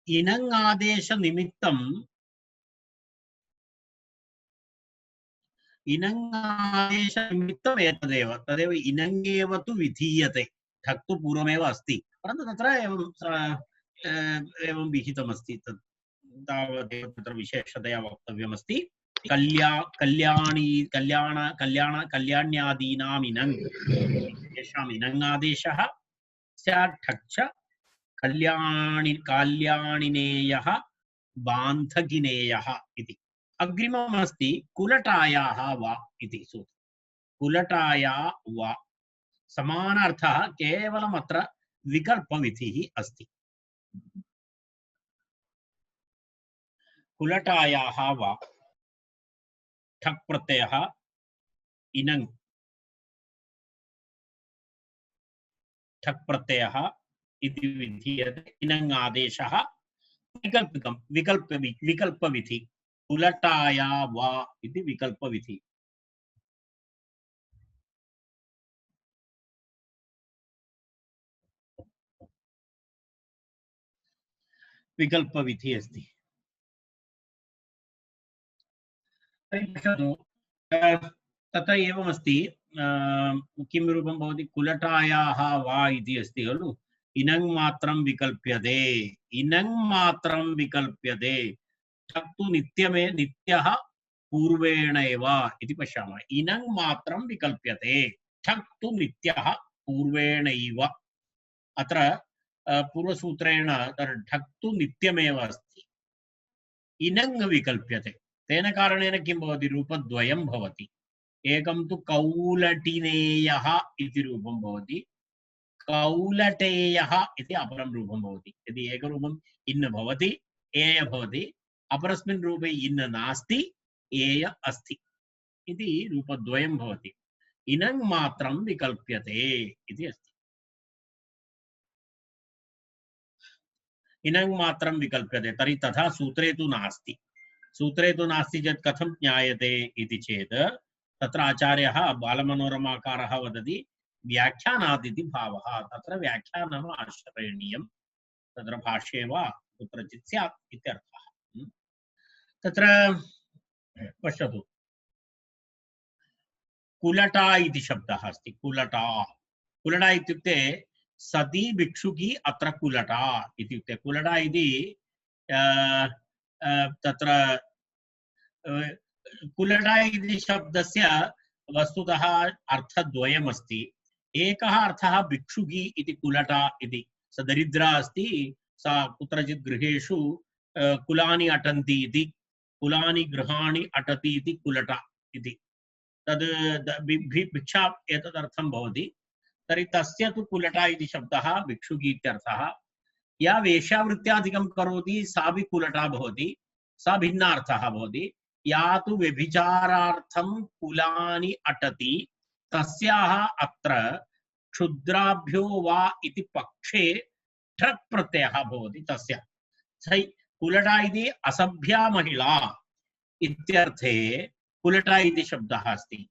इनङ् आदेशनिमित्तम् एतदेव तदेव इनङ्गेव तु विधीयते ठक् तु पूर्वमेव अस्ति परन्तु तत्र एवं विहितमस्ति तत् तावदेव तत्र विशेषतया वक्तव्यमस्ति कल्याण्यादीनाम् इनङ् येषाम् इनङ्गादेशः स्यात् ठक् च कल्याणिनेयः बान्धगिनेयः इति अग्रिममस्ति कुलटायाः वा इति सूत्रम् कुलटाया वा समानार्थः केवलम् अत्र विकल्पविधिः अस्ति कुलटायाः वा ठक् प्रत्ययः इनङ् ठक् प्रत्ययः इति विधीयते इनङ् आदेशः विकल्पविधि कुलटाया वा इति विकल्पविधि विकल्पविधि अस्ति तथा एवमस्ति किं रूपं भवति कुलटायाः वा इति अस्ति खलु इनङ् मात्रं विकल्प्यते इनङ् मात्रं विकल्प्यते ठक् तु नित्यः पूर्वेण एव इति पश्यामः इनङ् मात्रं विकल्प्यते ठक् तु नित्यः पूर्वेणैव अत्र पूर्वसूत्रेण ठक् तु नित्यमेव अस्ति इनङ् विकल्प्यते तेन कारणेन किं भवति रूपद्वयं भवति एकं तु कौलटिनेयः इति रूपं भवति कौलटेयः इति अपरं रूपं भवति यदि एकरूपम् इन् भवति एय भवति अपरस्मिन् रूपे इन् नास्ति एय अस्ति इति रूपद्वयं भवति इनङ् मात्रं विकल्प्यते इति अस्ति इनङ् मात्रं विकल्प्यते तर्हि तथा सूत्रे तु नास्ति चेत् कथं ज्ञायते इति चेत् तत्र आचार्यः बालमनोरमाकारः वदति व्याख्यानादिति भावः तत्र व्याख्यानम् आश्रयणीयं तत्र भाष्ये वा कुत्रचित् स्यात् इत्यर्थः तत्र पश्यतु कुलटा इति शब्दः अस्ति कुलटा इत्युक्ते सती भिक्षुकी अत्र कुलटा इत्युक्ते कुलटा इति तत्र कुलटा इति शब्दस्य वस्तुतः अर्थद्वयमस्ति एकः अर्थः भिक्षुकी इति कुलटा इति स दरिद्रा अस्ति सा कुत्रचित् गृहेषु कुलानि अटन्ति इति कुलानि गृहाणि अटति इति कुलटा इति तद् भिक्षा एतदर्थं भवति तर्हि तस्य तु कुलटा इति शब्दः भिक्षुकी इत्यर्थः या वेश्यावृत्त्यादिकं करोति सापि कुलटा भवति सा भिन्नार्थः भवति या तु व्यभिचारार्थं कुलानि अटति तस्याः अत्र क्षुद्राभ्यो वा इति पक्षे ठक् प्रत्ययः भवति तस्य कुलटा इति असभ्या महिला इत्यर्थे कुलटा इति शब्दः अस्ति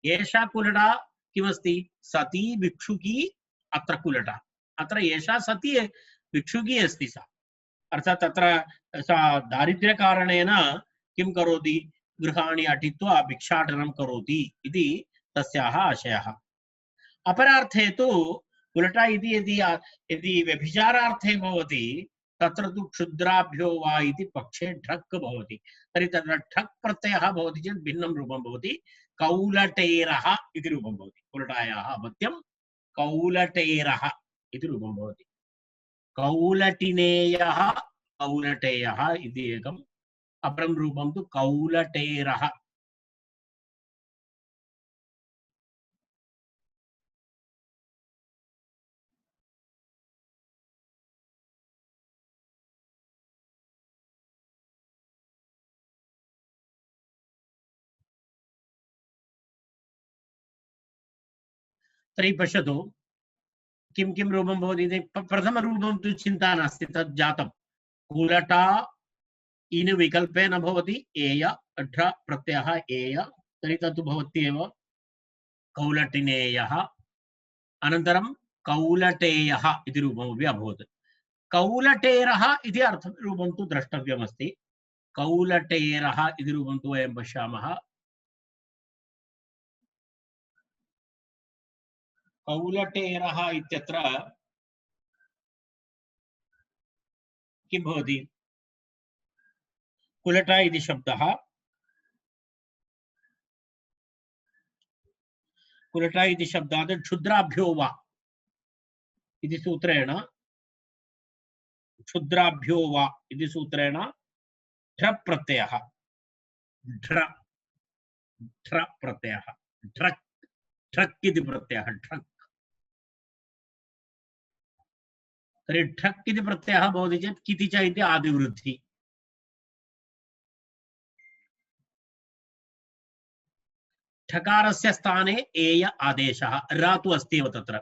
एषा कुलटा किमस्ति सती भिक्षुकी अत्र कुलटा अत्र एषा सती भिक्षुकी अस्ति सा अर्थात् तत्र सा दारिद्र्यकारणेन किं करोति गृहाणि अटित्वा भिक्षाटनं करोति इति तस्याः आशयः अपरार्थे तु कुलटा इति यदि व्यभिचारार्थे भवति तत्र तु क्षुद्राभ्यो वा इति पक्षे ठक् भवति तर्हि तत्र ठक् प्रत्ययः भवति चेत् भिन्नं रूपं भवति कौलटेरः इति रूपं भवति कुलटायाः अपत्यं कौलटेरः इति रूपं भवति कौलटिनेयः कौलटेयः इति एकम् अपरं रूपं तु कौलटेरः तर्हि पश्यतु किं किं रूपं भवति इति प्रथमरूपं तु चिन्ता नास्ति तत् जातं कुलटा इन् विकल्पे न भवति एय अठ प्रत्ययः एय तर्हि तत्तु भवत्येव कौलटिनेयः अनन्तरं कौलटेयः इति रूपमपि अभवत् कौलटेरः इति अर्थरूपं तु द्रष्टव्यमस्ति। कौलटेरः इति रूपं तु वयं पश्यामः। कौलटेरः इत्यत्र किं भवति? कुलट इति शब्दः, कुलट इति शब्दात् क्षुद्राभ्यो वा इति सूत्रेण, क्षुद्राभ्यो वा इति सूत्रेण ढ्र प्रत्ययः, ढ्र ढ्र प्रत्ययः, ढ्रक् ढ्रक् इति प्रत्ययः, ढ्रक्। तर्हि ढ्रक् इति प्रत्ययः भवति चेत् किति च इति आदिवृद्धि। ठकारस्य स्थाने एय आदेशः, रा तु अस्ति एव तत्र।